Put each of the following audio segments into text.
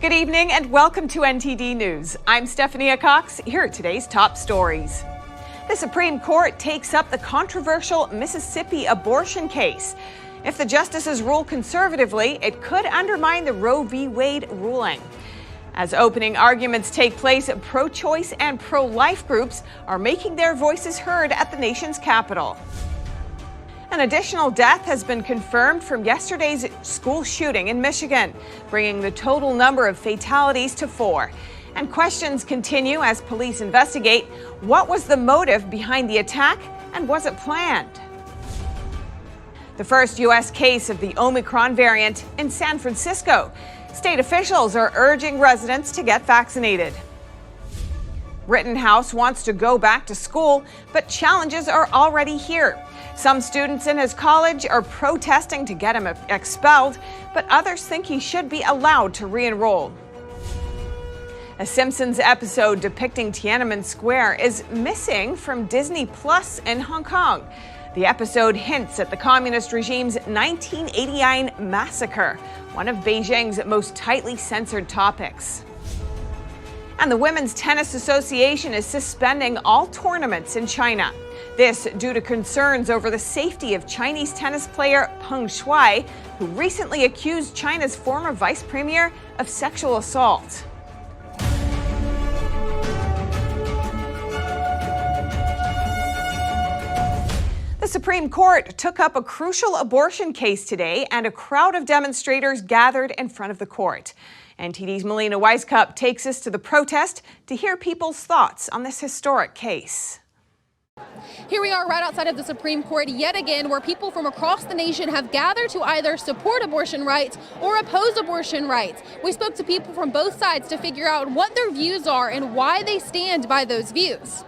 Good evening and welcome to NTD News. I'm Stephanie Cox. Here are today's top stories. The Supreme Court takes up the controversial Mississippi abortion case. If the justices rule conservatively, it could undermine the Roe v. Wade ruling. As opening arguments take place, pro-choice and pro-life groups are making their voices heard at the nation's capital. An additional death has been confirmed from yesterday's school shooting in Michigan, bringing the total number of fatalities to 4. And questions continue as police investigate what was the motive behind the attack and was it planned? The first U.S. case of the Omicron variant in San Francisco. State officials are urging residents to get vaccinated. Rittenhouse wants to go back to school, but challenges are already here. Some students in his college are protesting to get him expelled, but others think he should be allowed to re-enroll. A Simpsons episode depicting Tiananmen Square is missing from Disney Plus in Hong Kong. The episode hints at the communist regime's 1989 massacre, one of Beijing's most tightly censored topics. And the Women's Tennis Association is suspending all tournaments in China. This due to concerns over the safety of Chinese tennis player Peng Shuai, who recently accused China's former vice premier of sexual assault. The Supreme Court took up a crucial abortion case today, and a crowd of demonstrators gathered in front of the court. NTD's Melina Weiskup takes us to the protest to hear people's thoughts on this historic case. Here we are right outside of the Supreme Court yet again, where people from across the nation have gathered to either support abortion rights or oppose abortion rights. We spoke to people from both sides to figure out what their views are and why they stand by those views.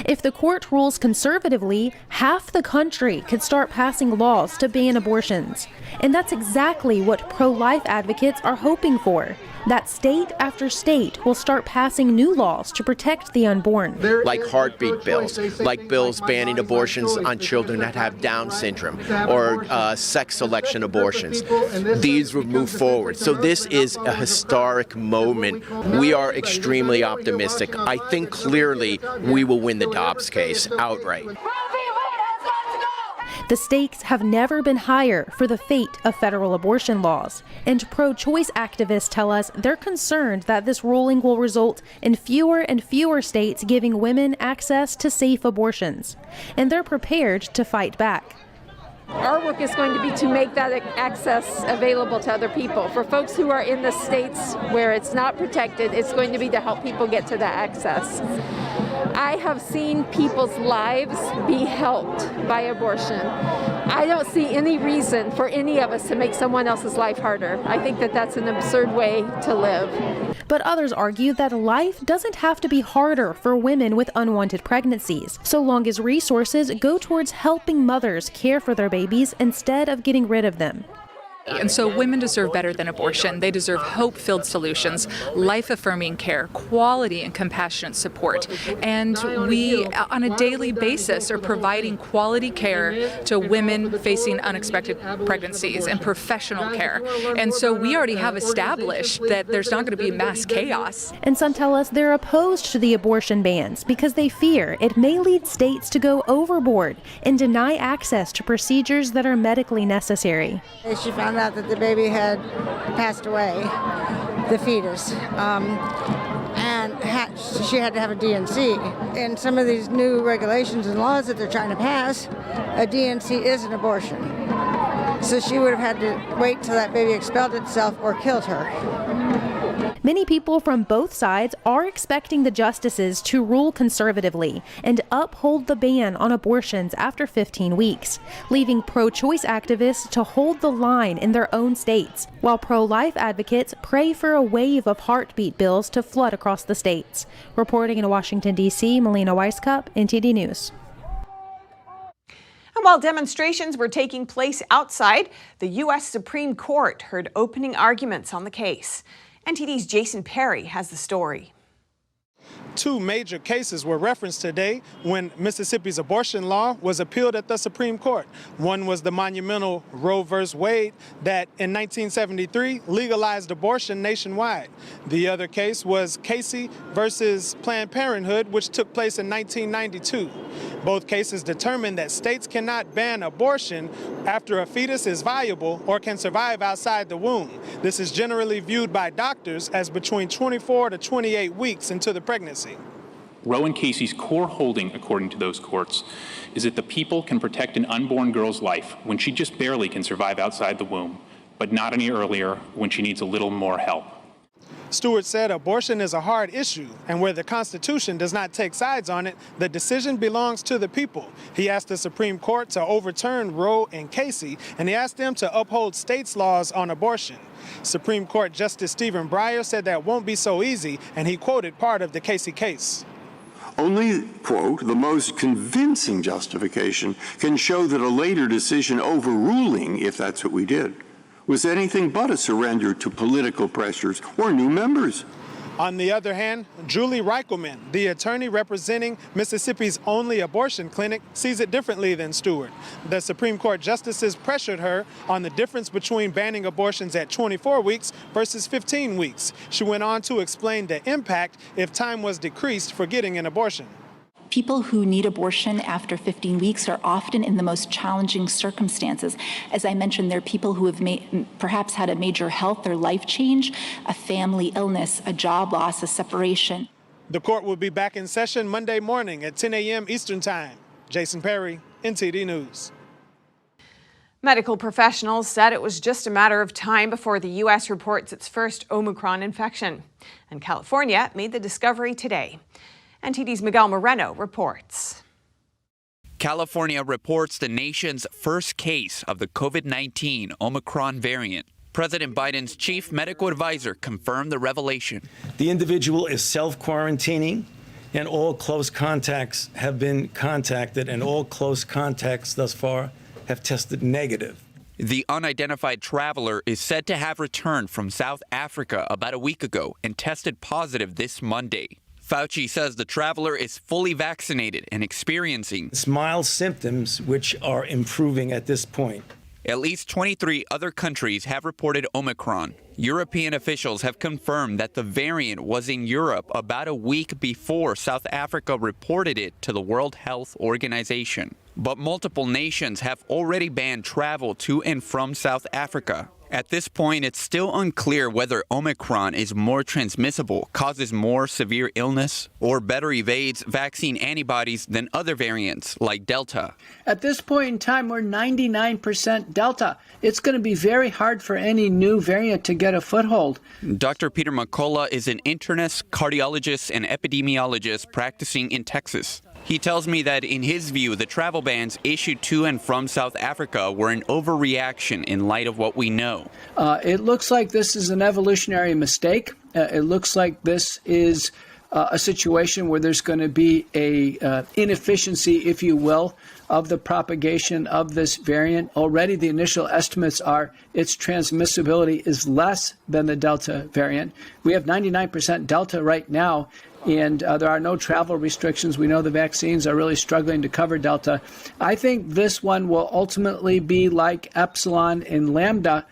If the court rules conservatively, half the country could start passing laws to ban abortions. And that's exactly what pro-life advocates are hoping for. That state after state will start passing new laws to protect the unborn. Like heartbeat bills, like bills banning abortions on children that have Down syndrome, or sex selection abortions. These will move forward. So this is a historic moment. We are extremely optimistic. I think clearly we will win the Dobbs case outright. The stakes have never been higher for the fate of federal abortion laws, and pro-choice activists tell us they're concerned that this ruling will result in fewer and fewer states giving women access to safe abortions, and they're prepared to fight back. Our work is going to be to make that access available to other people. For folks who are in the states where it's not protected, it's going to be to help people get to that access. I have seen people's lives be helped by abortion. I don't see any reason for any of us to make someone else's life harder. I think that that's an absurd way to live. But others argue that life doesn't have to be harder for women with unwanted pregnancies, so long as resources go towards helping mothers care for their babies instead of getting rid of them. And so women deserve better than abortion. They deserve hope-filled solutions, life-affirming care, quality and compassionate support. And we, on a daily basis, are providing quality care to women facing unexpected pregnancies and professional care. And so we already have established that there's not going to be mass chaos. And some tell us they're opposed to the abortion bans because they fear it may lead states to go overboard and deny access to procedures that are medically necessary. She found out that the baby had passed away, the fetus, and she had to have a DNC. In some of these new regulations and laws that they're trying to pass, a DNC is an abortion. So she would have had to wait till that baby expelled itself or killed her. Many people from both sides are expecting the justices to rule conservatively and uphold the ban on abortions after 15 weeks, leaving pro-choice activists to hold the line in their own states, while pro-life advocates pray for a wave of heartbeat bills to flood across the states. Reporting in Washington, D.C., Melina Weiskup, NTD News. And while demonstrations were taking place outside, the U.S. Supreme Court heard opening arguments on the case. NTD's Jason Perry has the story. Two major cases were referenced today when Mississippi's abortion law was appealed at the Supreme Court. One was the monumental Roe v. Wade that in 1973 legalized abortion nationwide. The other case was Casey versus Planned Parenthood, which took place in 1992. Both cases determined that states cannot ban abortion after a fetus is viable or can survive outside the womb. This is generally viewed by doctors as between 24 to 28 weeks into the pregnancy. Roe and Casey's core holding, according to those courts, is that the people can protect an unborn girl's life when she just barely can survive outside the womb, but not any earlier when she needs a little more help. Stewart said abortion is a hard issue, and where the Constitution does not take sides on it, the decision belongs to the people. He asked the Supreme Court to overturn Roe and Casey, and he asked them to uphold states' laws on abortion. Supreme Court Justice Stephen Breyer said that won't be so easy, and he quoted part of the Casey case. Only, quote, the most convincing justification can show that a later decision overruling, if that's what we did, was anything but a surrender to political pressures or new members. On the other hand, Julie Reichelman, the attorney representing Mississippi's only abortion clinic, sees it differently than Stewart. The Supreme Court justices pressured her on the difference between banning abortions at 24 weeks versus 15 weeks. She went on to explain the impact if time was decreased for getting an abortion. People who need abortion after 15 weeks are often in the most challenging circumstances. As I mentioned, they're people who have perhaps had a major health or life change, a family illness, a job loss, a separation. The court will be back in session Monday morning at 10 a.m. Eastern Time. Jason Perry, NTD News. Medical professionals said it was just a matter of time before the U.S. reports its first Omicron infection. And California made the discovery today. NTD's Miguel Moreno reports. California reports the nation's first case of the COVID-19 Omicron variant. President Biden's chief medical advisor confirmed the revelation. The individual is self-quarantining, and all close contacts have been contacted, and all close contacts thus far have tested negative. The unidentified traveler is said to have returned from South Africa about a week ago and tested positive this Monday. Fauci says the traveler is fully vaccinated and experiencing mild symptoms, which are improving at this point. At least 23 other countries have reported Omicron. European officials have confirmed that the variant was in Europe about a week before South Africa reported it to the World Health Organization. But multiple nations have already banned travel to and from South Africa. At this point, it's still unclear whether Omicron is more transmissible, causes more severe illness, or better evades vaccine antibodies than other variants like Delta. At this point in time, we're 99% Delta. It's going to be very hard for any new variant to get a foothold. Dr. Peter McCullough is an internist, cardiologist, and epidemiologist practicing in Texas. He tells me that in his view, the travel bans issued to and from South Africa were an overreaction in light of what we know. It looks like this is an evolutionary mistake. It looks like this is a situation where there's going to be a inefficiency, if you will, of the propagation of this variant. Already the initial estimates are its transmissibility is less than the Delta variant. We have 99% Delta right now. And there are no travel restrictions. We know the vaccines are really struggling to cover Delta. I think this one will ultimately be like Epsilon and Lambda,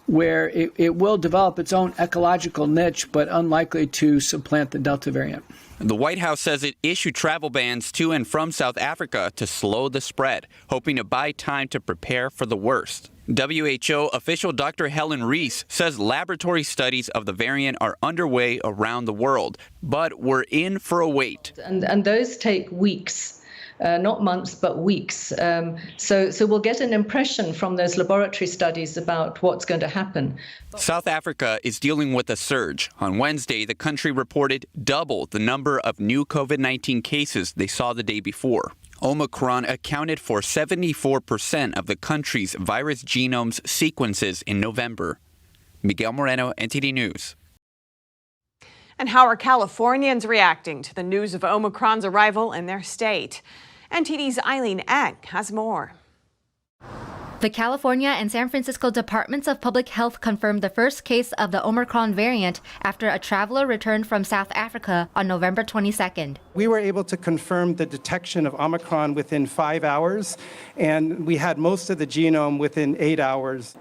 where it will develop its own ecological niche, but unlikely to supplant the Delta variant. The White House says it issued travel bans to and from South Africa to slow the spread, hoping to buy time to prepare for the worst. WHO official Dr. Helen Reese says laboratory studies of the variant are underway around the world, but we're in for a wait. And those take weeks. Not months, but weeks. So we'll get an impression from those laboratory studies about what's going to happen. South Africa is dealing with a surge. On Wednesday, the country reported double the number of new COVID-19 cases they saw the day before. Omicron accounted for 74% of the country's virus genome's sequences in November. Miguel Moreno, NTD News. And how are Californians reacting to the news of Omicron's arrival in their state? NTD's Eileen Eck has more. The California and San Francisco Departments of Public Health confirmed the first case of the Omicron variant after a traveler returned from South Africa on November 22nd. We were able to confirm the detection of Omicron within 5 hours, and we had most of the genome within 8 hours.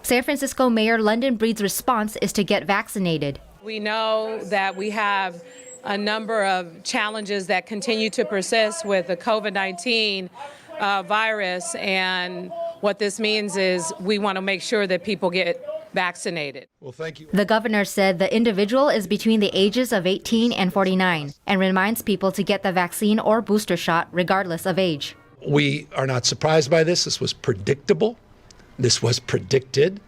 San Francisco Mayor London Breed's response is to get vaccinated. We know that we have a number of challenges that continue to persist with the COVID-19 virus, and what this means is we want to make sure that people get vaccinated. Well, thank you. The governor said the individual is between the ages of 18 and 49 and reminds people to get the vaccine or booster shot regardless of age. We are not surprised by this. This was predictable. This was predicted.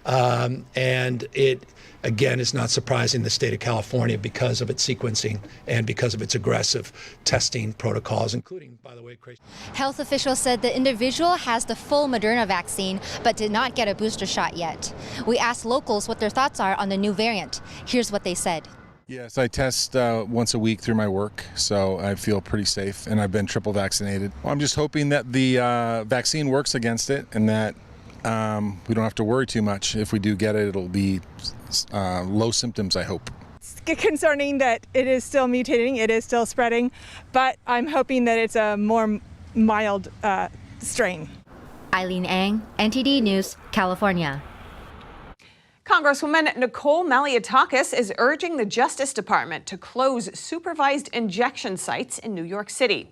And it, again, is not surprising the state of California because of its sequencing and because of its aggressive testing protocols, including, by the way, crazy. Health officials said the individual has the full Moderna vaccine but did not get a booster shot yet. We asked locals what their thoughts are on the new variant. Here's what they said. Yes, I test once a week through my work, so I feel pretty safe, and I've been triple vaccinated. I'm just hoping that the vaccine works against it and that we don't have to worry too much. If we do get it, it'll be low symptoms, I hope. It's concerning that it is still mutating, it is still spreading, but I'm hoping that it's a more mild strain. Eileen Ang, NTD News, California. Congresswoman Nicole Malliotakis is urging the Justice Department to close supervised injection sites in New York City.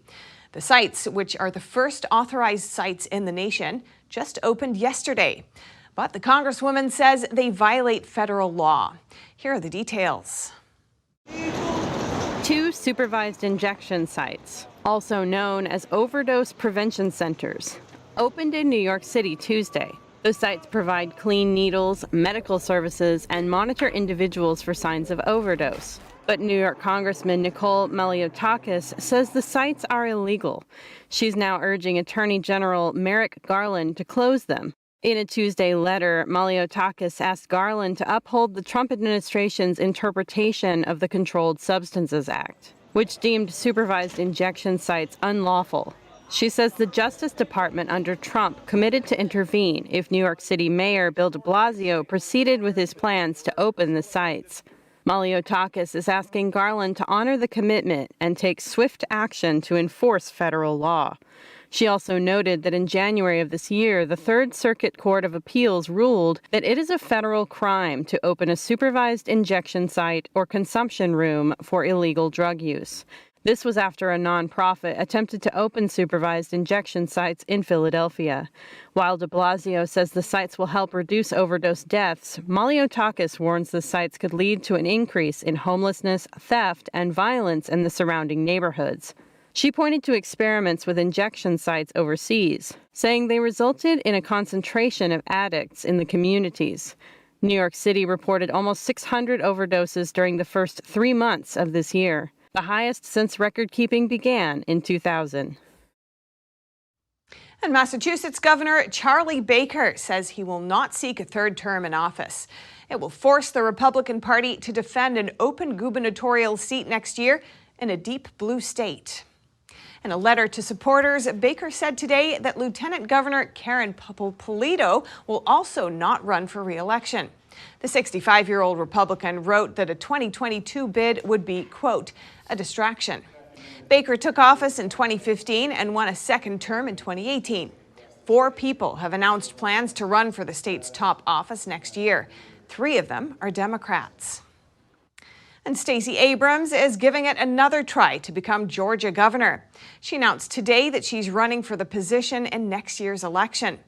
The sites, which are the first authorized sites in the nation, just opened yesterday. But the Congresswoman says they violate federal law. Here are the details. 2 supervised injection sites, also known as overdose prevention centers, opened in New York City Tuesday. The sites provide clean needles, medical services, and monitor individuals for signs of overdose. But New York Congressman Nicole Malliotakis says the sites are illegal. She's now urging Attorney General Merrick Garland to close them. In a Tuesday letter, Malliotakis asked Garland to uphold the Trump administration's interpretation of the Controlled Substances Act, which deemed supervised injection sites unlawful. She says the Justice Department under Trump committed to intervene if New York City Mayor Bill de Blasio proceeded with his plans to open the sites. Malliotakis is asking Garland to honor the commitment and take swift action to enforce federal law. She also noted that in January of this year, the Third Circuit Court of Appeals ruled that it is a federal crime to open a supervised injection site or consumption room for illegal drug use. This was after a nonprofit attempted to open supervised injection sites in Philadelphia. While de Blasio says the sites will help reduce overdose deaths, Malliotakis warns the sites could lead to an increase in homelessness, theft, and violence in the surrounding neighborhoods. She pointed to experiments with injection sites overseas, saying they resulted in a concentration of addicts in the communities. New York City reported almost 600 overdoses during the first 3 months of this year, the highest since record-keeping began in 2000. And Massachusetts Governor Charlie Baker says he will not seek a third term in office. It will force the Republican Party to defend an open gubernatorial seat next year in a deep blue state. In a letter to supporters, Baker said today that Lieutenant Governor Karen Polito will also not run for re-election. The 65-year-old Republican wrote that a 2022 bid would be, quote, a distraction. Baker took office in 2015 and won a second term in 2018. 4 people have announced plans to run for the state's top office next year. 3 of them are Democrats. And Stacey Abrams is giving it another try to become Georgia governor. She announced today that she's running for the position in next year's election.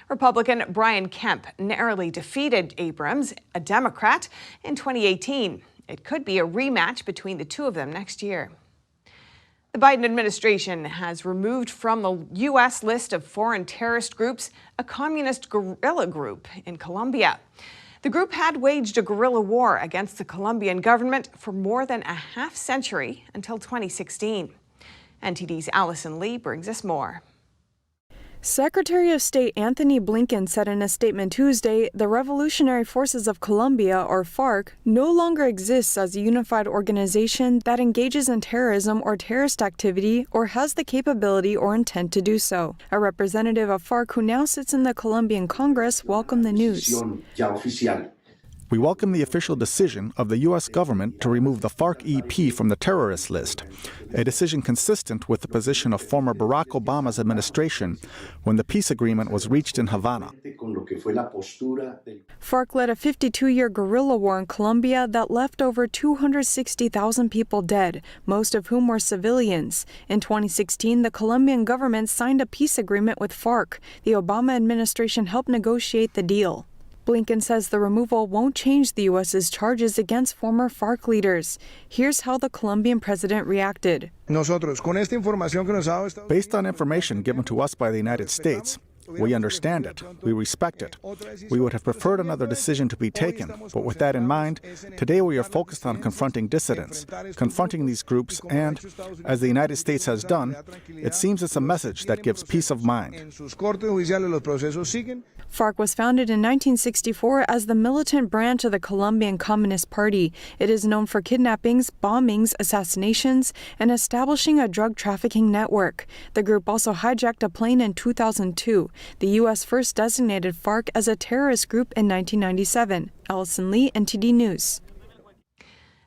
Republican Brian Kemp narrowly defeated Abrams, a Democrat, in 2018. It could be a rematch between the two of them next year. The Biden administration has removed from the U.S. list of foreign terrorist groups a communist guerrilla group in Colombia. The group had waged a guerrilla war against the Colombian government for more than a half century until 2016. NTD's Allison Lee brings us more. Secretary of State Anthony Blinken said in a statement Tuesday, the Revolutionary Forces of Colombia, or FARC, no longer exists as a unified organization that engages in terrorism or terrorist activity or has the capability or intent to do so. A representative of FARC who now sits in the Colombian Congress welcomed the news. We welcome the official decision of the U.S. government to remove the FARC-EP from the terrorist list, a decision consistent with the position of former Barack Obama's administration when the peace agreement was reached in Havana. FARC led a 52-year guerrilla war in Colombia that left over 260,000 people dead, most of whom were civilians. In 2016, the Colombian government signed a peace agreement with FARC. The Obama administration helped negotiate the deal. Blinken says the removal won't change the U.S.'s charges against former FARC leaders. Here's how the Colombian president reacted. Based on information given to us by the United States, we understand it. We respect it. We would have preferred another decision to be taken, but with that in mind, today we are focused on confronting dissidents, confronting these groups, and, as the United States has done, it seems it's a message that gives peace of mind. FARC was founded in 1964 as the militant branch of the Colombian Communist Party. It is known for kidnappings, bombings, assassinations, and establishing a drug trafficking network. The group also hijacked a plane in 2002. The U.S. first designated FARC as a terrorist group in 1997. Allison Lee, NTD News.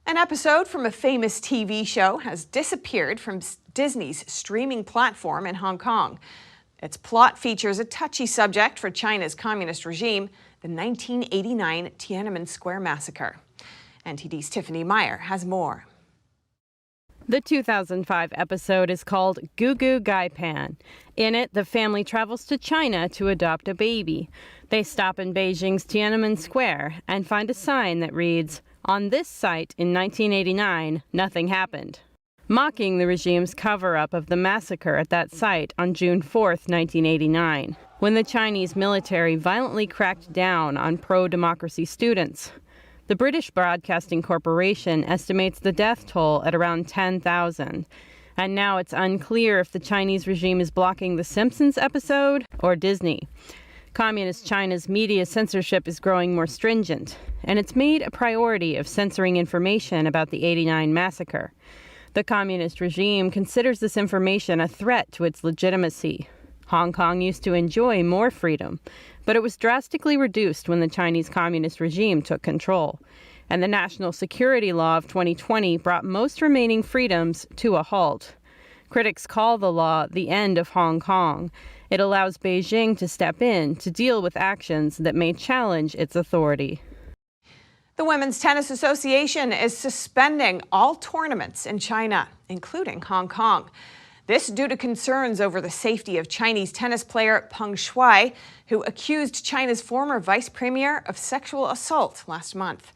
An episode from a famous TV show has disappeared from Disney's streaming platform in Hong Kong. Its plot features a touchy subject for China's communist regime, the 1989 Tiananmen Square massacre. NTD's Tiffany Meyer has more. The 2005 episode is called Goo Goo Gai Pan. In it, the family travels to China to adopt a baby. They stop in Beijing's Tiananmen Square and find a sign that reads, "On this site in 1989, nothing happened," mocking the regime's cover-up of the massacre at that site on June 4, 1989, when the Chinese military violently cracked down on pro-democracy students. The British Broadcasting Corporation estimates the death toll at around 10,000. And now it's unclear if the Chinese regime is blocking the Simpsons episode or Disney. Communist China's media censorship is growing more stringent, and it's made a priority of censoring information about the '89 massacre. The communist regime considers this information a threat to its legitimacy. Hong Kong used to enjoy more freedom, but it was drastically reduced when the Chinese communist regime took control. And the National Security Law of 2020 brought most remaining freedoms to a halt. Critics call the law the end of Hong Kong. It allows Beijing to step in to deal with actions that may challenge its authority. The Women's Tennis Association is suspending all tournaments in China, including Hong Kong. This due to concerns over the safety of Chinese tennis player Peng Shuai, who accused China's former vice premier of sexual assault last month.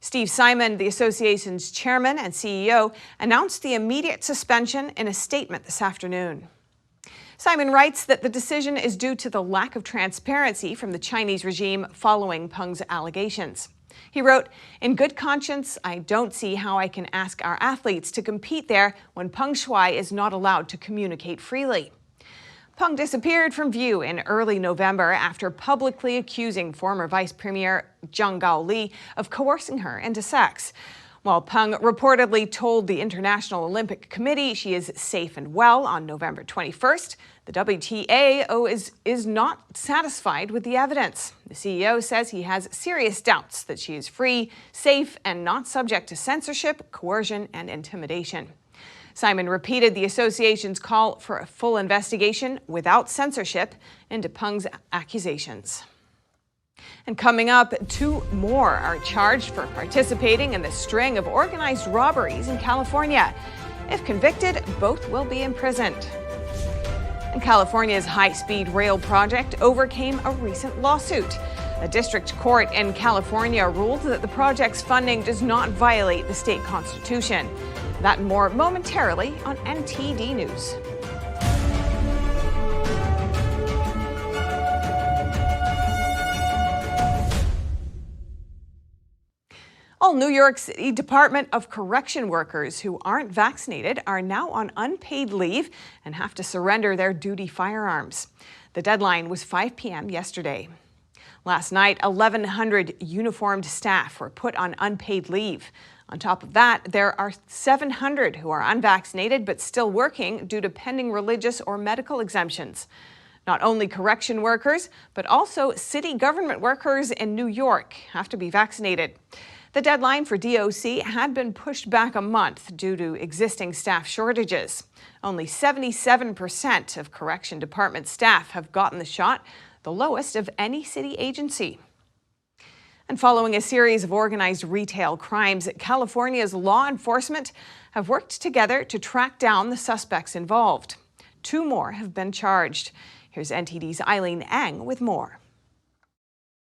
Steve Simon, the association's chairman and CEO, announced the immediate suspension in a statement this afternoon. Simon writes that the decision is due to the lack of transparency from the Chinese regime following Peng's allegations. He wrote, "In good conscience, I don't see how I can ask our athletes to compete there when Peng Shuai is not allowed to communicate freely." Peng disappeared from view in early November after publicly accusing former Vice Premier Zhang Gaoli of coercing her into sex. While Peng reportedly told the International Olympic Committee she is safe and well on November 21st, the WTA is not satisfied with the evidence. The CEO says he has serious doubts that she is free, safe, and not subject to censorship, coercion, and intimidation. Simon repeated the association's call for a full investigation without censorship into Peng's accusations. And coming up, 2 more are charged for participating in the string of organized robberies in California. If convicted, both will be imprisoned. And California's high-speed rail project overcame a recent lawsuit. A district court in California ruled that the project's funding does not violate the state constitution. That and more momentarily on NTD News. All New York City Department of Correction workers who aren't vaccinated are now on unpaid leave and have to surrender their duty firearms. The deadline was 5 p.m. yesterday. Last night, 1,100 uniformed staff were put on unpaid leave. On top of that, there are 700 who are unvaccinated but still working due to pending religious or medical exemptions. Not only correction workers, but also city government workers in New York have to be vaccinated. The deadline for DOC had been pushed back a month due to existing staff shortages. Only 77% of correction department staff have gotten the shot, the lowest of any city agency. And following a series of organized retail crimes, California's law enforcement have worked together to track down the suspects involved. 2 more have been charged. Here's NTD's Eileen Eng with more.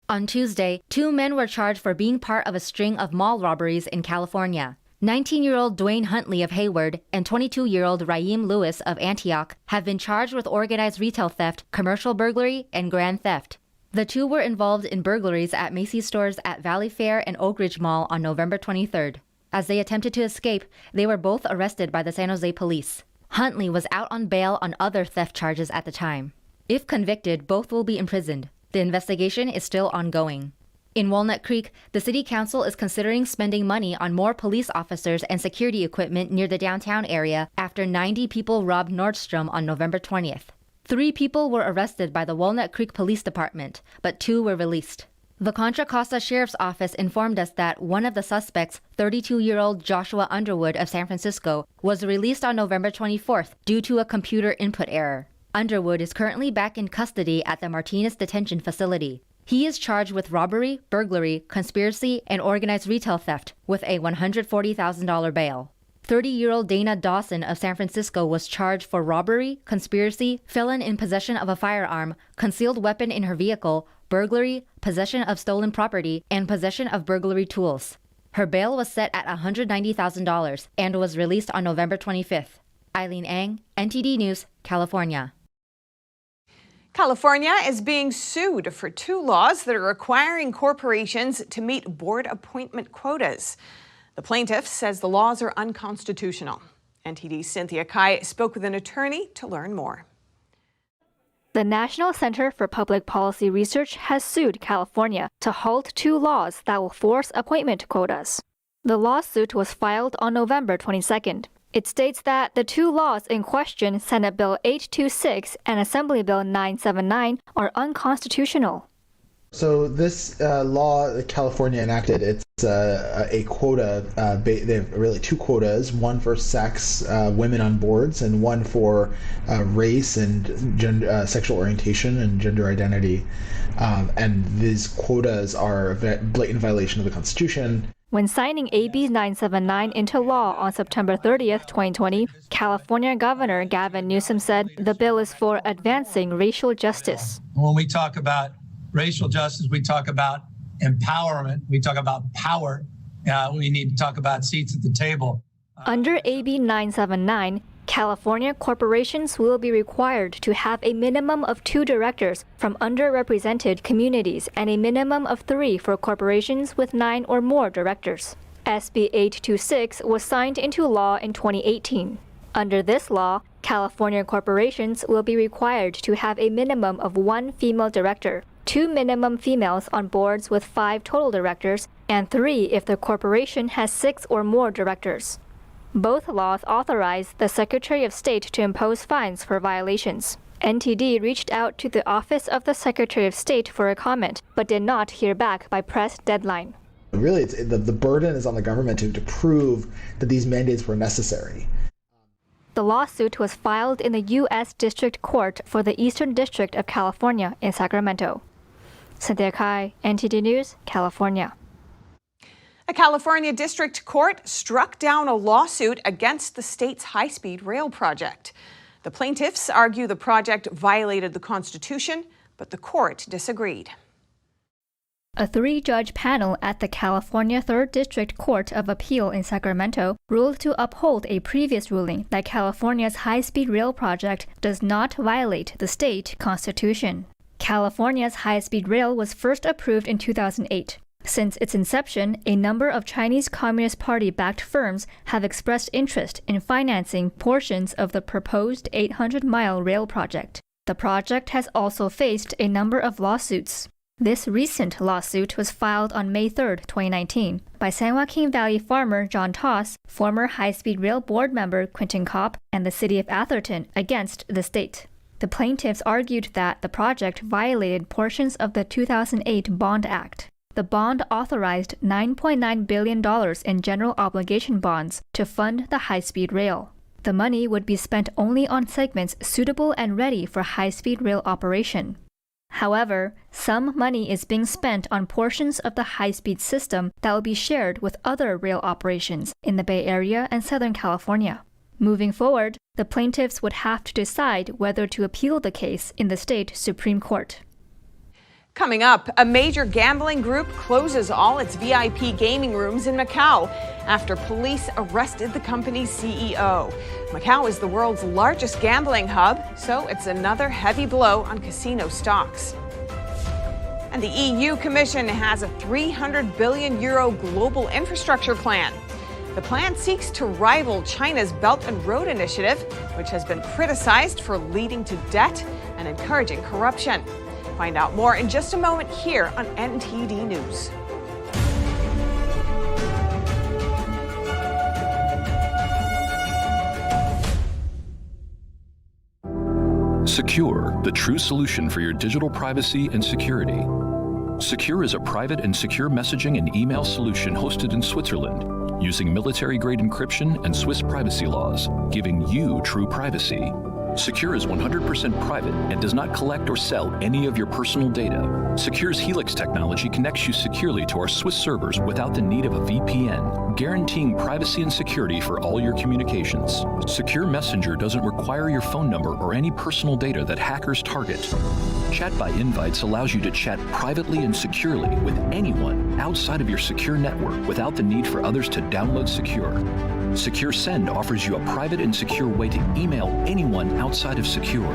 On Tuesday, 2 men were charged for being part of a string of mall robberies in California. 19-year-old Dwayne Huntley of Hayward and 22-year-old Raheem Lewis of Antioch have been charged with organized retail theft, commercial burglary, and grand theft. The 2 were involved in burglaries at Macy's stores at Valley Fair and Oak Ridge Mall on November 23rd. As they attempted to escape, they were both arrested by the San Jose police. Huntley was out on bail on other theft charges at the time. If convicted, both will be imprisoned. The investigation is still ongoing. In Walnut Creek, the city council is considering spending money on more police officers and security equipment near the downtown area after 90 people robbed Nordstrom on November 20th. 3 people were arrested by the Walnut Creek Police Department, but 2 were released. The Contra Costa Sheriff's Office informed us that one of the suspects, 32-year-old Joshua Underwood of San Francisco, was released on November 24th due to a computer input error. Underwood is currently back in custody at the Martinez Detention Facility. He is charged with robbery, burglary, conspiracy, and organized retail theft with a $140,000 bail. 30-year-old Dana Dawson of San Francisco was charged for robbery, conspiracy, felon in possession of a firearm, concealed weapon in her vehicle, burglary, possession of stolen property, and possession of burglary tools. Her bail was set at $190,000 and was released on November 25th. Eileen Eng, NTD News, California. California is being sued for 2 laws that are requiring corporations to meet board appointment quotas. The plaintiff says the laws are unconstitutional. NTD's Cynthia Kai spoke with an attorney to learn more. The National Center for Public Policy Research has sued California to halt 2 laws that will force appointment quotas. The lawsuit was filed on November 22nd. It states that the 2 laws in question, Senate Bill 826 and Assembly Bill 979, are unconstitutional. So this law that California enacted, it's a quota. They have really 2 quotas, one for sex, women on boards, and one for race and gender, sexual orientation and gender identity. And these quotas are a blatant violation of the Constitution. When signing AB 979 into law on September 30th, 2020, California Governor Gavin Newsom said the bill is for advancing racial justice. When we talk about racial justice, we talk about empowerment, we talk about power, we need to talk about seats at the table. Under AB 979, California corporations will be required to have a minimum of 2 directors from underrepresented communities and a minimum of 3 for corporations with 9 or more directors. SB 826 was signed into law in 2018. Under this law, California corporations will be required to have a minimum of 1 female director, 2 minimum females on boards with 5 total directors, and 3 if the corporation has 6 or more directors. Both laws authorize the Secretary of State to impose fines for violations. NTD reached out to the Office of the Secretary of State for a comment, but did not hear back by press deadline. Really, the burden is on the government to prove that these mandates were necessary. The lawsuit was filed in the U.S. District Court for the Eastern District of California in Sacramento. Cynthia Kai, NTD News, California. A California district court struck down a lawsuit against the state's high-speed rail project. The plaintiffs argue the project violated the Constitution, but the court disagreed. A 3-judge panel at the California 3rd District Court of Appeal in Sacramento ruled to uphold a previous ruling that California's high-speed rail project does not violate the state constitution. California's high-speed rail was first approved in 2008. Since its inception, a number of Chinese Communist Party-backed firms have expressed interest in financing portions of the proposed 800-mile rail project. The project has also faced a number of lawsuits. This recent lawsuit was filed on May 3, 2019, by San Joaquin Valley farmer John Toss, former high-speed rail board member Quentin Kopp, and the city of Atherton against the state. The plaintiffs argued that the project violated portions of the 2008 Bond Act. The bond authorized $9.9 billion in general obligation bonds to fund the high-speed rail. The money would be spent only on segments suitable and ready for high-speed rail operation. However, some money is being spent on portions of the high-speed system that will be shared with other rail operations in the Bay Area and Southern California. Moving forward, the plaintiffs would have to decide whether to appeal the case in the state Supreme Court. Coming up, a major gambling group closes all its VIP gaming rooms in Macau after police arrested the company's CEO. Macau is the world's largest gambling hub, so it's another heavy blow on casino stocks. And the EU Commission has a €300 billion global infrastructure plan. The plan seeks to rival China's Belt and Road Initiative, which has been criticized for leading to debt and encouraging corruption. Find out more in just a moment here on NTD News. Secure, the true solution for your digital privacy and security. Secure is a private and secure messaging and email solution hosted in Switzerland, using military-grade encryption and Swiss privacy laws, giving you true privacy. Secure is 100% private and does not collect or sell any of your personal data. Secure's Helix technology connects you securely to our Swiss servers without the need of a VPN, guaranteeing privacy and security for all your communications. Secure Messenger doesn't require your phone number or any personal data that hackers target. Chat by Invites allows you to chat privately and securely with anyone outside of your secure network without the need for others to download Secure. Secure Send offers you a private and secure way to email anyone outside of Secure.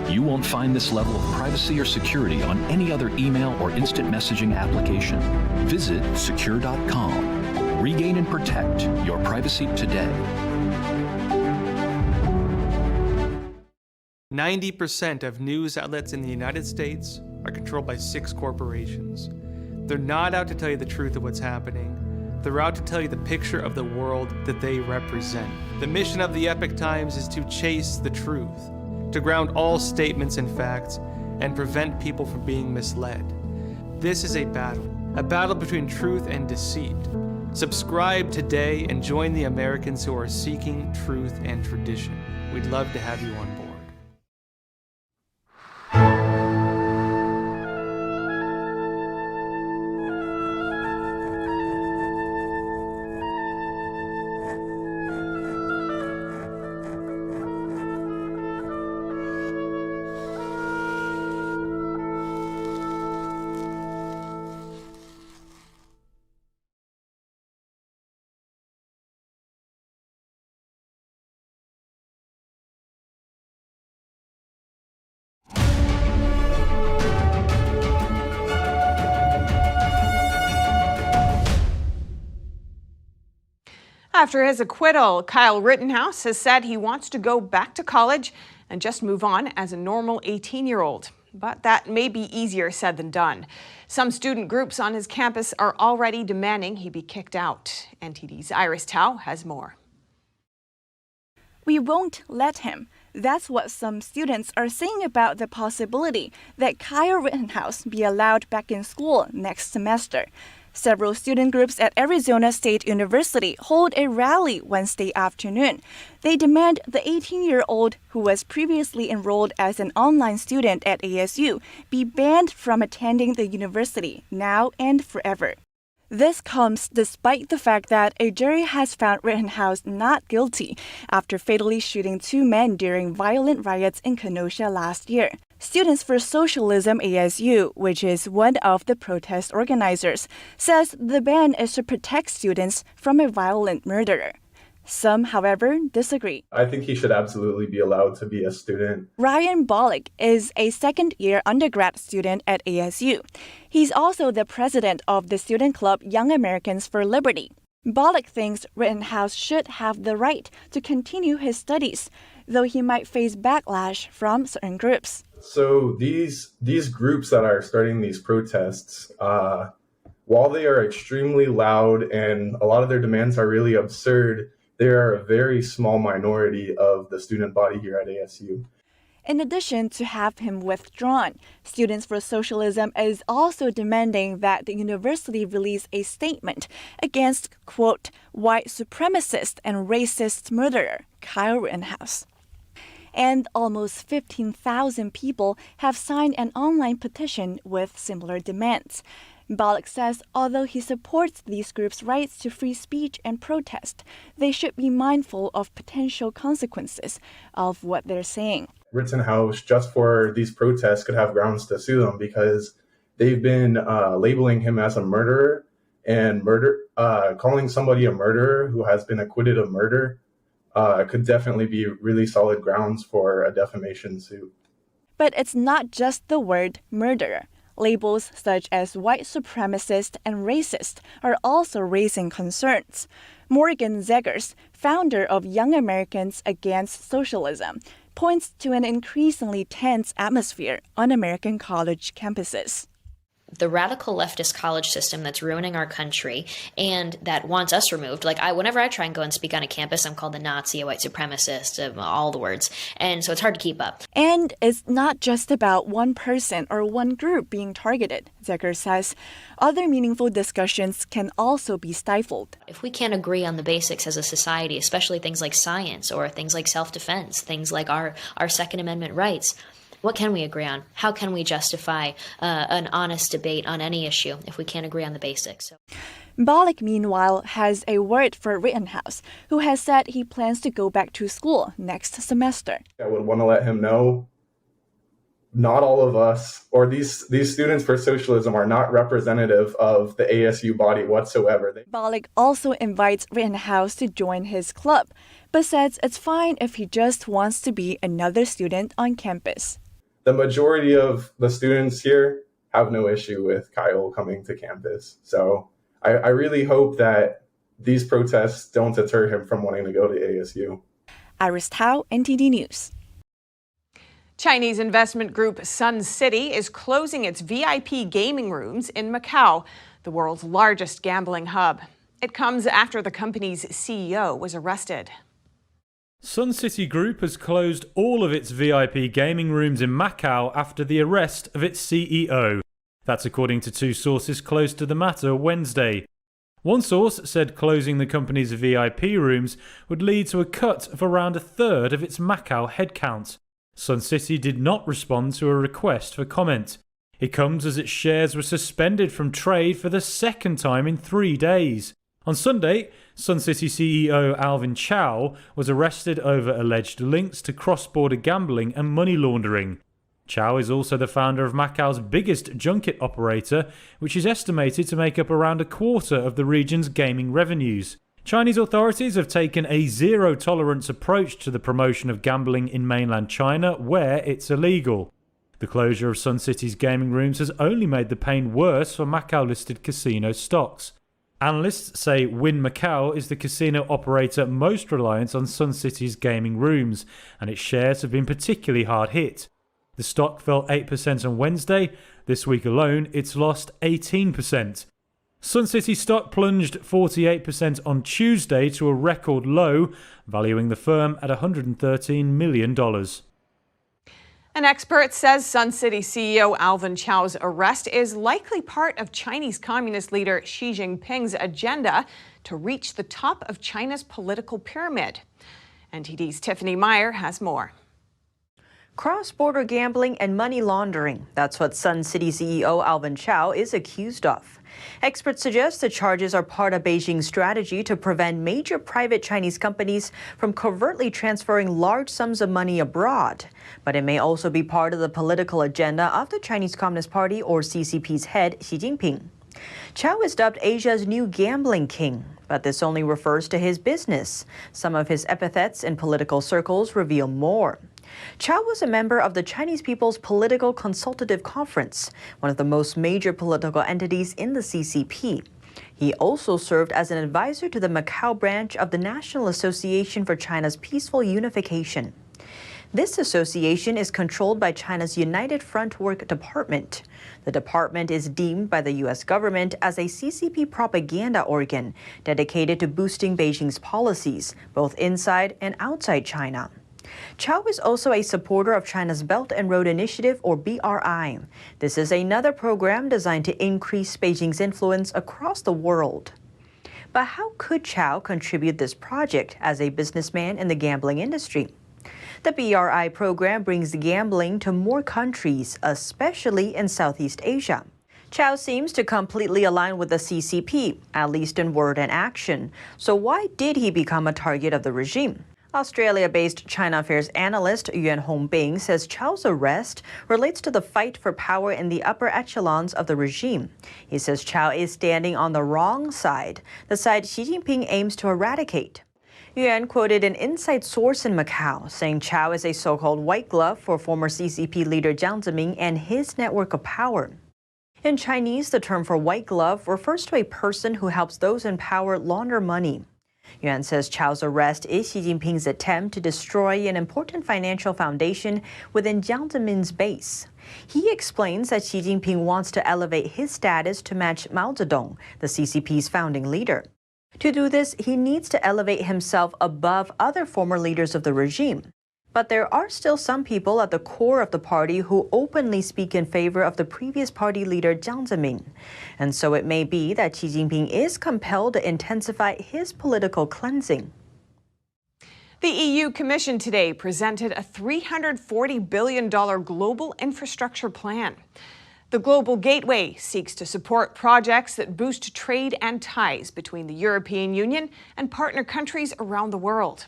You won't find this level of privacy or security on any other email or instant messaging application. Visit secure.com. Regain and protect your privacy today. 90% of news outlets in the United States are controlled by 6 corporations. They're not out to tell you the truth of what's happening. They're out to tell you the picture of the world that they represent. The mission of the Epoch Times is to chase the truth, to ground all statements in facts, and prevent people from being misled. This is a battle between truth and deceit. Subscribe today and join the Americans who are seeking truth and tradition. We'd love to have you on board. After his acquittal, Kyle Rittenhouse has said he wants to go back to college and just move on as a normal 18-year-old. But that may be easier said than done. Some student groups on his campus are already demanding he be kicked out. NTD's Iris Tao has more. We won't let him. That's what some students are saying about the possibility that Kyle Rittenhouse be allowed back in school next semester. Several student groups at Arizona State University hold a rally Wednesday afternoon. They demand the 18-year-old who was previously enrolled as an online student at ASU be banned from attending the university now and forever. This comes despite the fact that a jury has found Rittenhouse not guilty after fatally shooting 2 men during violent riots in Kenosha last year. Students for Socialism ASU, which is one of the protest organizers, says the ban is to protect students from a violent murderer. Some, however, disagree. I think he should absolutely be allowed to be a student. Ryan Bollig is a second-year undergrad student at ASU. He's also the president of the student club Young Americans for Liberty. Bollig thinks Rittenhouse should have the right to continue his studies, though he might face backlash from certain groups. So these groups that are starting these protests, while they are extremely loud and a lot of their demands are really absurd, they are a very small minority of the student body here at ASU. In addition to have him withdrawn, Students for Socialism is also demanding that the university release a statement against, quote, white supremacist and racist murderer Kyle Rittenhouse. And almost 15,000 people have signed an online petition with similar demands. Bollig says although he supports these groups' rights to free speech and protest, they should be mindful of potential consequences of what they're saying. Rittenhouse, just for these protests, could have grounds to sue them because they've been labeling him as a murderer, and calling somebody a murderer who has been acquitted of murder could definitely be really solid grounds for a defamation suit. But it's not just the word murderer. Labels such as white supremacist and racist are also raising concerns. Morgan Zegers, founder of Young Americans Against Socialism, points to an increasingly tense atmosphere on American college campuses. The radical leftist college system that's ruining our country and that wants us removed. Whenever I try and go and speak on a campus, I'm called a Nazi, a white supremacist, all the words. And so it's hard to keep up. And it's not just about one person or one group being targeted, Zegers says. Other meaningful discussions can also be stifled. If we can't agree on the basics as a society, especially things like science or things like self-defense, things like our Second Amendment rights, what can we agree on? How can we justify an honest debate on any issue if we can't agree on the basics? Bollig, meanwhile, has a word for Rittenhouse, who has said he plans to go back to school next semester. I would want to let him know not all of us or these students for socialism are not representative of the ASU body whatsoever. Bollig also invites Rittenhouse to join his club, but says it's fine if he just wants to be another student on campus. The majority of the students here have no issue with Kyle coming to campus. So I really hope that these protests don't deter him from wanting to go to ASU. Iris Tao, NTD News. Chinese investment group Suncity is closing its VIP gaming rooms in Macau, the world's largest gambling hub. It comes after the company's CEO was arrested. Suncity Group has closed all of its VIP gaming rooms in Macau after the arrest of its CEO. That's according to two sources close to the matter Wednesday. One source said closing the company's VIP rooms would lead to a cut of around a third of its Macau headcount. Suncity did not respond to a request for comment. It comes as its shares were suspended from trade for the second time in 3 days. On Sunday, Suncity CEO Alvin Chow was arrested over alleged links to cross-border gambling and money laundering. Chow is also the founder of Macau's biggest junket operator, which is estimated to make up around a quarter of the region's gaming revenues. Chinese authorities have taken a zero-tolerance approach to the promotion of gambling in mainland China, where it's illegal. The closure of Suncity's gaming rooms has only made the pain worse for Macau-listed casino stocks. Analysts say Wynn Macau is the casino operator most reliant on Suncity's gaming rooms, and its shares have been particularly hard hit. The stock fell 8% on Wednesday. This week alone, it's lost 18%. Suncity stock plunged 48% on Tuesday to a record low, valuing the firm at $113 million. An expert says Suncity CEO Alvin Chow's arrest is likely part of Chinese Communist leader Xi Jinping's agenda to reach the top of China's political pyramid. NTD's Tiffany Meyer has more. Cross-border gambling and money laundering. That's what Suncity CEO Alvin Chow is accused of. Experts suggest the charges are part of Beijing's strategy to prevent major private Chinese companies from covertly transferring large sums of money abroad. But it may also be part of the political agenda of the Chinese Communist Party or CCP's head, Xi Jinping. Chao is dubbed Asia's new gambling king, but this only refers to his business. Some of his epithets in political circles reveal more. Chao was a member of the Chinese People's Political Consultative Conference, one of the most major political entities in the CCP. He also served as an advisor to the Macau branch of the National Association for China's Peaceful Unification. This association is controlled by China's United Front Work Department. The department is deemed by the U.S. government as a CCP propaganda organ dedicated to boosting Beijing's policies, both inside and outside China. Chao is also a supporter of China's Belt and Road Initiative, or BRI. This is another program designed to increase Beijing's influence across the world. But how could Chao contribute this project as a businessman in the gambling industry? The BRI program brings gambling to more countries, especially in Southeast Asia. Chao seems to completely align with the CCP, at least in word and action. So why did he become a target of the regime? Australia-based China Affairs analyst Yuan Hongbing says Chao's arrest relates to the fight for power in the upper echelons of the regime. He says Chao is standing on the wrong side, the side Xi Jinping aims to eradicate. Yuan quoted an inside source in Macau, saying Chao is a so-called white glove for former CCP leader Jiang Zemin and his network of power. In Chinese, the term for white glove refers to a person who helps those in power launder money. Yuan says Chao's arrest is Xi Jinping's attempt to destroy an important financial foundation within Jiang Zemin's base. He explains that Xi Jinping wants to elevate his status to match Mao Zedong, the CCP's founding leader. To do this, he needs to elevate himself above other former leaders of the regime. But there are still some people at the core of the party who openly speak in favor of the previous party leader Jiang Zemin. And so it may be that Xi Jinping is compelled to intensify his political cleansing. The EU Commission today presented a $340 billion global infrastructure plan. The Global Gateway seeks to support projects that boost trade and ties between the European Union and partner countries around the world.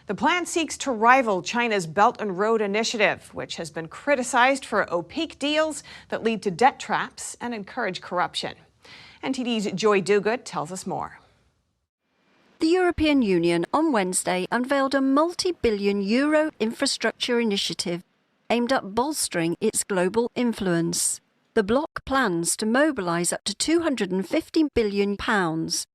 The plan seeks to rival China's Belt and Road Initiative, which has been criticized for opaque deals that lead to debt traps and encourage corruption. NTD's Joy Duguid tells us more. The European Union on Wednesday unveiled a multi-billion euro infrastructure initiative aimed at bolstering its global influence. The bloc plans to mobilise up to £250 billion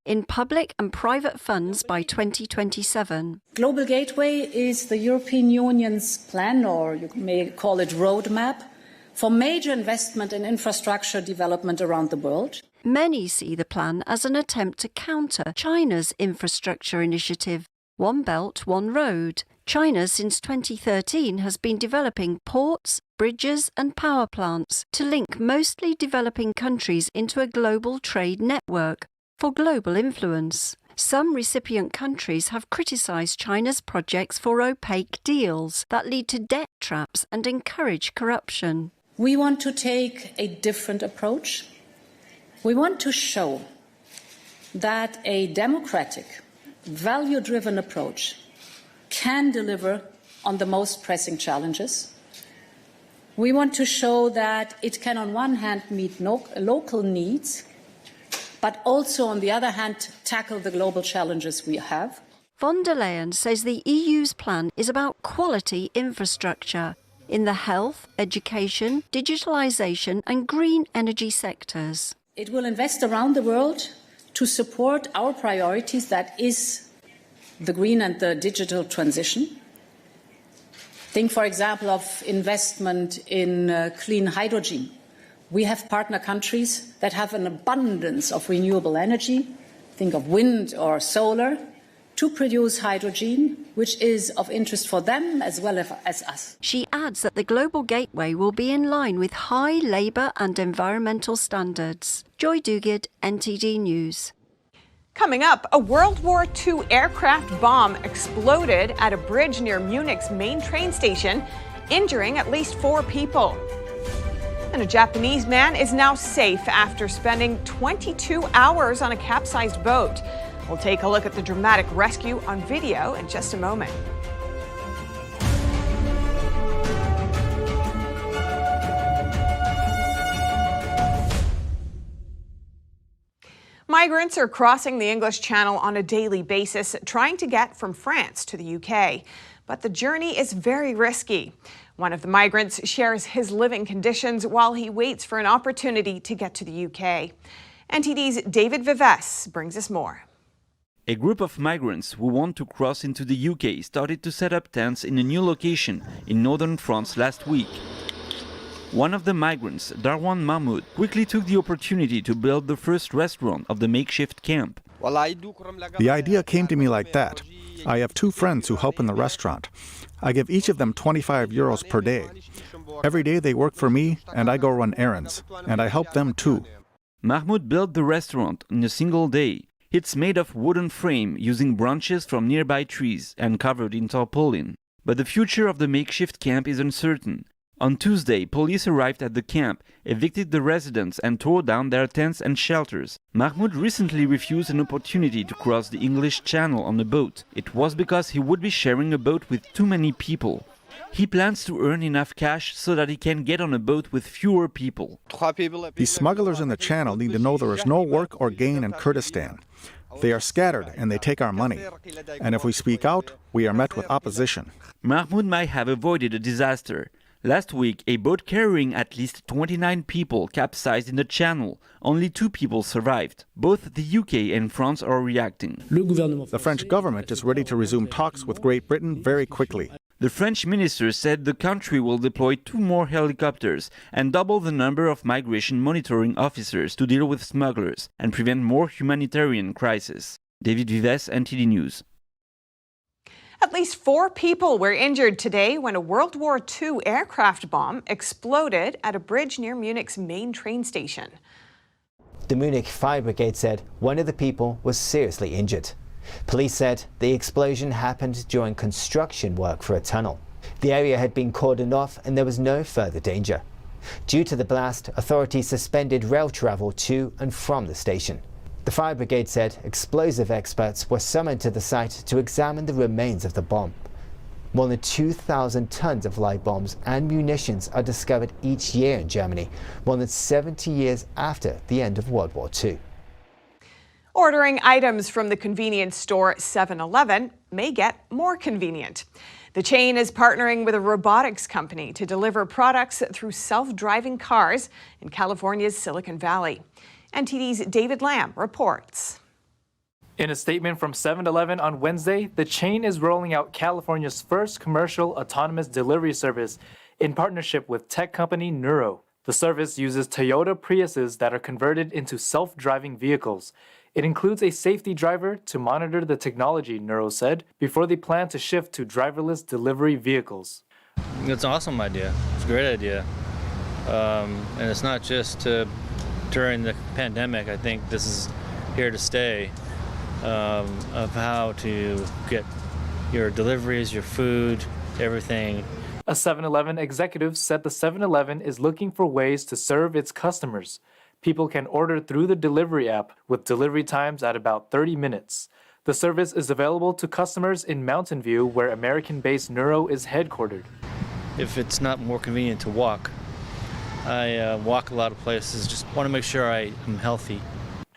in public and private funds by 2027. Global Gateway is the European Union's plan, or you may call it roadmap, for major investment in infrastructure development around the world. Many see the plan as an attempt to counter China's infrastructure initiative, One Belt, One Road. China, since 2013, has been developing ports, bridges and power plants to link mostly developing countries into a global trade network for global influence. Some recipient countries have criticised China's projects for opaque deals that lead to debt traps and encourage corruption. We want to take a different approach. We want to show that a democratic, value-driven approach can deliver on the most pressing challenges. We want to show that it can, on one hand, meet local needs, but also, on the other hand, tackle the global challenges we have. Von der Leyen says the EU's plan is about quality infrastructure in the health, education, digitalisation and green energy sectors. It will invest around the world to support our priorities, that is the green and the digital transition. Think, for example, of investment in clean hydrogen. We have partner countries that have an abundance of renewable energy, think of wind or solar, to produce hydrogen, which is of interest for them as well as us. She adds that the Global Gateway will be in line with high labour and environmental standards. Joy Duguid, NTD News. Coming up, a World War II aircraft bomb exploded at a bridge near Munich's main train station, injuring at least 4 people. And a Japanese man is now safe after spending 22 hours on a capsized boat. We'll take a look at the dramatic rescue on video in just a moment. Migrants are crossing the English Channel on a daily basis, trying to get from France to the UK. But the journey is very risky. One of the migrants shares his living conditions while he waits for an opportunity to get to the UK. NTD's David Vives brings us more. A group of migrants who want to cross into the UK started to set up tents in a new location in northern France last week. One of the migrants, Darwan Mahmoud, quickly took the opportunity to build the first restaurant of the makeshift camp. The idea came to me like that. I have two friends who help in the restaurant. I give each of them 25 euros per day. Every day they work for me and I go run errands, and I help them too. Mahmoud built the restaurant in a single day. It's made of wooden frame using branches from nearby trees and covered in tarpaulin. But the future of the makeshift camp is uncertain. On Tuesday, police arrived at the camp, evicted the residents and tore down their tents and shelters. Mahmoud recently refused an opportunity to cross the English Channel on a boat. It was because he would be sharing a boat with too many people. He plans to earn enough cash so that he can get on a boat with fewer people. These smugglers in the channel need to know there is no work or gain in Kurdistan. They are scattered and they take our money. And if we speak out, we are met with opposition. Mahmoud might have avoided a disaster. Last week, a boat carrying at least 29 people capsized in the channel. Only 2 people survived. Both the UK and France are reacting. The French government is ready to resume talks with Great Britain very quickly. The French minister said the country will deploy 2 more helicopters and double the number of migration monitoring officers to deal with smugglers and prevent more humanitarian crises. David Vives, NTD News. At least 4 people were injured today when a World War II aircraft bomb exploded at a bridge near Munich's main train station. The Munich Fire Brigade said one of the people was seriously injured. Police said the explosion happened during construction work for a tunnel. The area had been cordoned off and there was no further danger. Due to the blast, authorities suspended rail travel to and from the station. The fire brigade said explosive experts were summoned to the site to examine the remains of the bomb. More than 2,000 tons of live bombs and munitions are discovered each year in Germany, more than 70 years after the end of World War II. Ordering items from the convenience store 7-Eleven may get more convenient. The chain is partnering with a robotics company to deliver products through self-driving cars in California's Silicon Valley. NTD's David Lamb reports. In a statement from 7-Eleven on Wednesday, the chain is rolling out California's first commercial autonomous delivery service in partnership with tech company Nuro. The service uses Toyota Priuses that are converted into self-driving vehicles. It includes a safety driver to monitor the technology, Nuro said, before they plan to shift to driverless delivery vehicles. It's an awesome idea. It's a great idea. And it's not just during the pandemic. I think this is here to stay, of how to get your deliveries, your food, everything. A 7-Eleven executive said the 7-Eleven is looking for ways to serve its customers. People can order through the delivery app with delivery times at about 30 minutes. The service is available to customers in Mountain View, where American-based Nuro is headquartered. If it's not more convenient to walk, I walk a lot of places, just want to make sure I am healthy.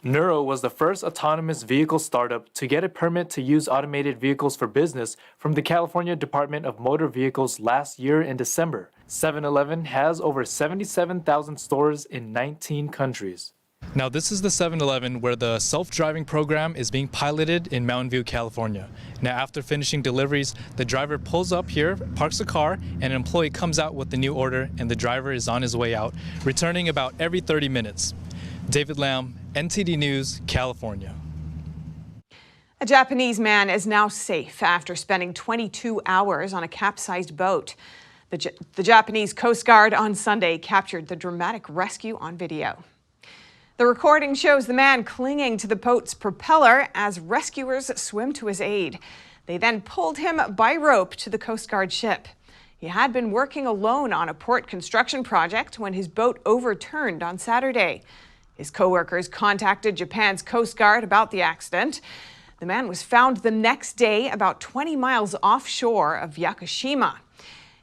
Nuro was the first autonomous vehicle startup to get a permit to use automated vehicles for business from the California Department of Motor Vehicles last year in December. 7-Eleven has over 77,000 stores in 19 countries. Now, this is the 7-Eleven where the self-driving program is being piloted in Mountain View, California. Now, after finishing deliveries, the driver pulls up here, parks the car, and an employee comes out with the new order, and the driver is on his way out, returning about every 30 minutes. David Lamb, NTD News, California. A Japanese man is now safe after spending 22 hours on a capsized boat. The Japanese Coast Guard on Sunday captured the dramatic rescue on video. The recording shows the man clinging to the boat's propeller as rescuers swim to his aid. They then pulled him by rope to the Coast Guard ship. He had been working alone on a port construction project when his boat overturned on Saturday. His co-workers contacted Japan's Coast Guard about the accident. The man was found the next day about 20 miles offshore of Yakushima.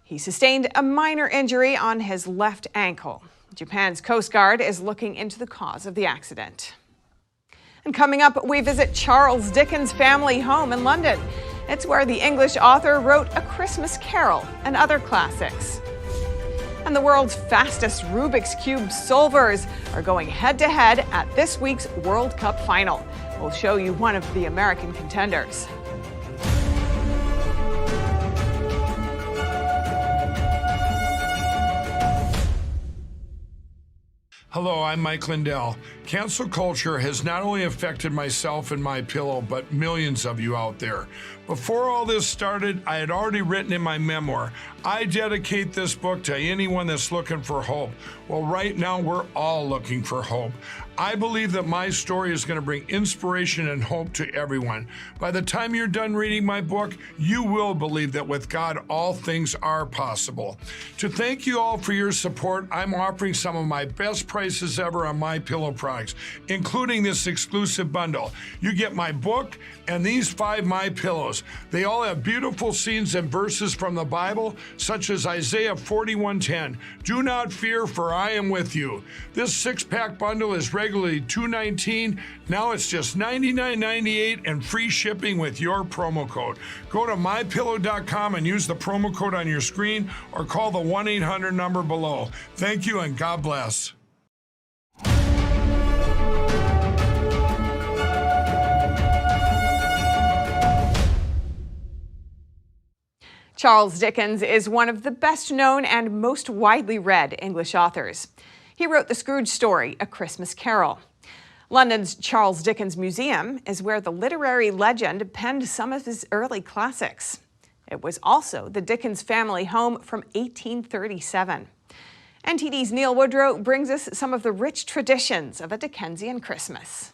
He sustained a minor injury on his left ankle. Japan's Coast Guard is looking into the cause of the accident. And coming up, we visit Charles Dickens' family home in London. It's where the English author wrote A Christmas Carol and other classics. And the world's fastest Rubik's Cube solvers are going head-to-head at this week's World Cup final. We'll show you one of the American contenders. Hello, I'm Mike Lindell. Cancel culture has not only affected myself and My Pillow, but millions of you out there. Before all this started, I had already written in my memoir, I dedicate this book to anyone that's looking for hope. Well, right now, we're all looking for hope. I believe that my story is going to bring inspiration and hope to everyone. By the time you're done reading my book, you will believe that with God, all things are possible. To thank you all for your support, I'm offering some of my best prices ever on My Pillow products, including this exclusive bundle. You get my book and these 5 My Pillows. They all have beautiful scenes and verses from the Bible, such as Isaiah 41:10. Do not fear, for I am with you. This 6-pack bundle is regularly $219. Now it's just $99.98 and free shipping with your promo code. Go to mypillow.com and use the promo code on your screen or call the 1-800 number below. Thank you and God bless. Charles Dickens is one of the best known and most widely read English authors. He wrote the Scrooge story, A Christmas Carol. London's Charles Dickens Museum is where the literary legend penned some of his early classics. It was also the Dickens family home from 1837. NTD's Neil Woodrow brings us some of the rich traditions of a Dickensian Christmas.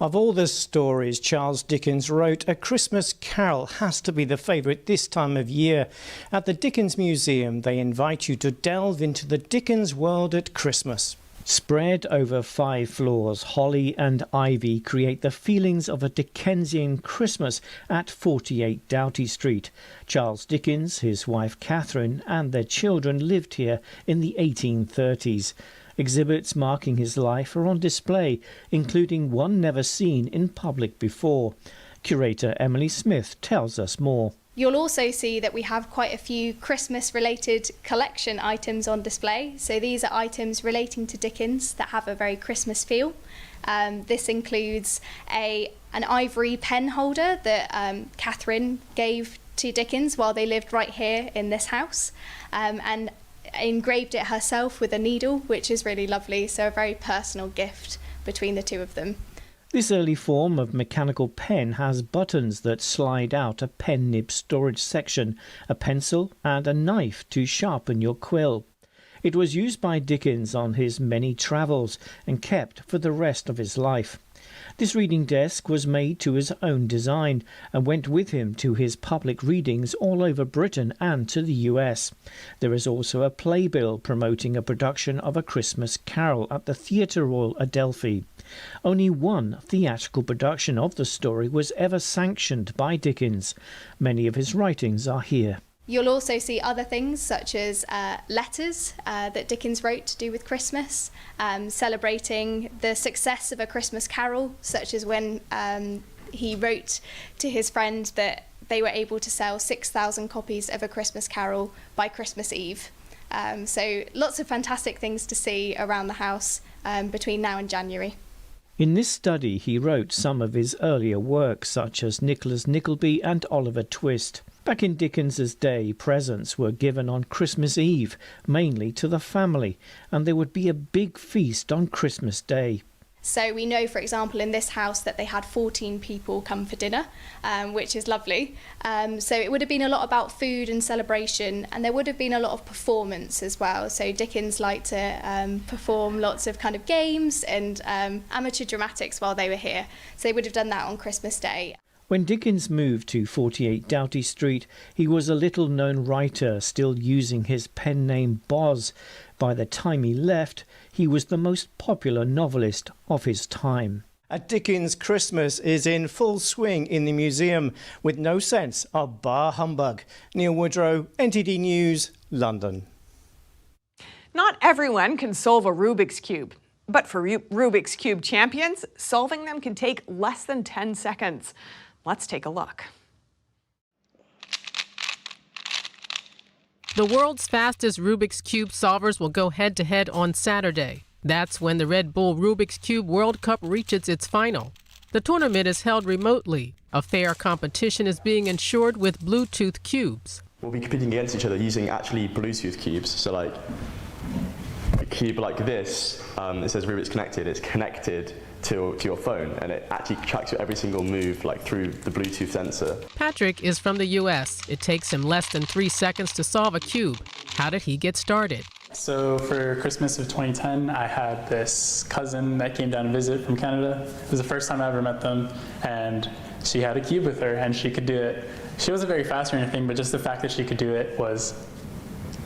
Of all the stories Charles Dickens wrote, A Christmas Carol has to be the favourite this time of year. At the Dickens Museum, they invite you to delve into the Dickens world at Christmas. Spread over 5 floors, holly and ivy create the feelings of a Dickensian Christmas at 48 Doughty Street. Charles Dickens, his wife Catherine and their children lived here in the 1830s. Exhibits marking his life are on display, including one never seen in public before. Curator Emily Smith tells us more. You'll also see that we have quite a few Christmas-related collection items on display. So these are items relating to Dickens that have a very Christmas feel. This includes an ivory pen holder that Catherine gave to Dickens while they lived right here in this house, and engraved it herself with a needle, which is really lovely, so a very personal gift between the two of them. This early form of mechanical pen has buttons that slide out, a pen nib storage section, a pencil and a knife to sharpen your quill. It was used by Dickens on his many travels and kept for the rest of his life. This reading desk was made to his own design and went with him to his public readings all over Britain and to the US. There is also a playbill promoting a production of A Christmas Carol at the Theatre Royal Adelphi. Only one theatrical production of the story was ever sanctioned by Dickens. Many of his writings are here. You'll also see other things such as letters that Dickens wrote to do with Christmas, celebrating the success of A Christmas Carol, such as when he wrote to his friend that they were able to sell 6,000 copies of A Christmas Carol by Christmas Eve. So lots of fantastic things to see around the house between now and January. In this study he wrote some of his earlier works such as Nicholas Nickleby and Oliver Twist. Back in Dickens's day, presents were given on Christmas Eve, mainly to the family, and there would be a big feast on Christmas Day. So we know, for example, in this house that they had 14 people come for dinner, which is lovely. So it would have been a lot about food and celebration, and there would have been a lot of performance as well. So Dickens liked to perform lots of kind of games and amateur dramatics while they were here. So they would have done that on Christmas Day. When Dickens moved to 48 Doughty Street, he was a little-known writer, still using his pen name Boz. By the time he left, he was the most popular novelist of his time. A Dickens Christmas is in full swing in the museum, with no sense of bar humbug. Neil Woodrow, NTD News, London. Not everyone can solve a Rubik's Cube. But for Rubik's Cube champions, solving them can take less than 10 seconds. Let's take a look. The world's fastest Rubik's Cube solvers will go head-to-head on Saturday. That's when the Red Bull Rubik's Cube World Cup reaches its final. The tournament is held remotely. A fair competition is being ensured with Bluetooth cubes. We'll be competing against each other using actually Bluetooth cubes. So like a cube like this, it says Rubik's connected. It's connected to your phone, and it actually tracks your every single move like through the Bluetooth sensor. Patrick is from the US. It takes him less than 3 seconds to solve a cube. How did he get started? So for Christmas of 2010, I had this cousin that came down to visit from Canada. It was the first time I ever met them, and she had a cube with her, and she could do it. She wasn't very fast or anything, but just the fact that she could do it was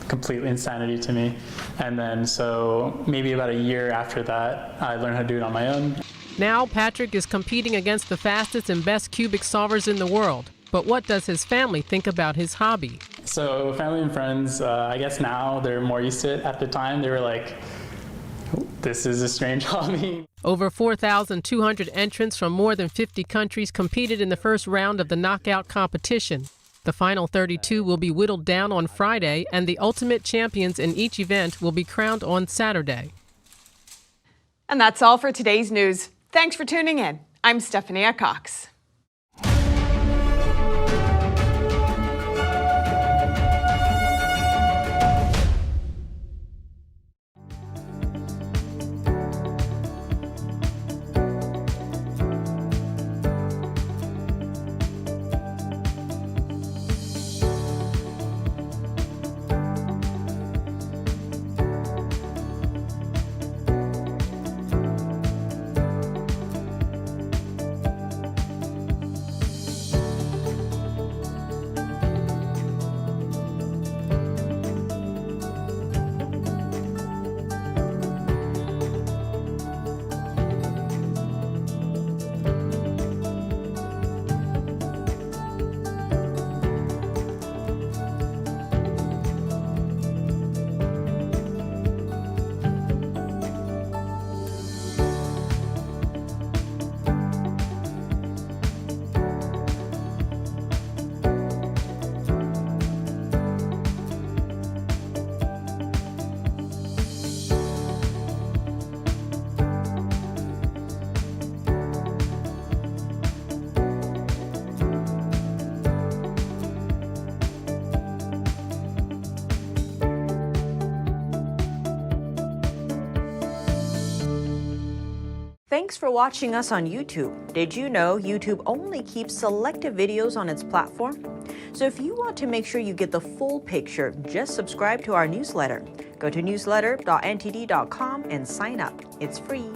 completely insanity to me. And then so maybe about a year after that, I learned how to do it on my own. Now Patrick is competing against the fastest and best cubic solvers in the world. But what does his family think about his hobby? So family and friends, I guess now they're more used to it. At the time, they were like, this is a strange hobby. Over 4,200 entrants from more than 50 countries competed in the first round of the knockout competition. The final 32 will be whittled down on Friday, and the ultimate champions in each event will be crowned on Saturday. And that's all for today's news. Thanks for tuning in. I'm Stephanie Cox. Thanks for watching us on YouTube. Did you know YouTube only keeps selective videos on its platform? So if you want to make sure you get the full picture, just subscribe to our newsletter. Go to newsletter.ntd.com and sign up. It's free.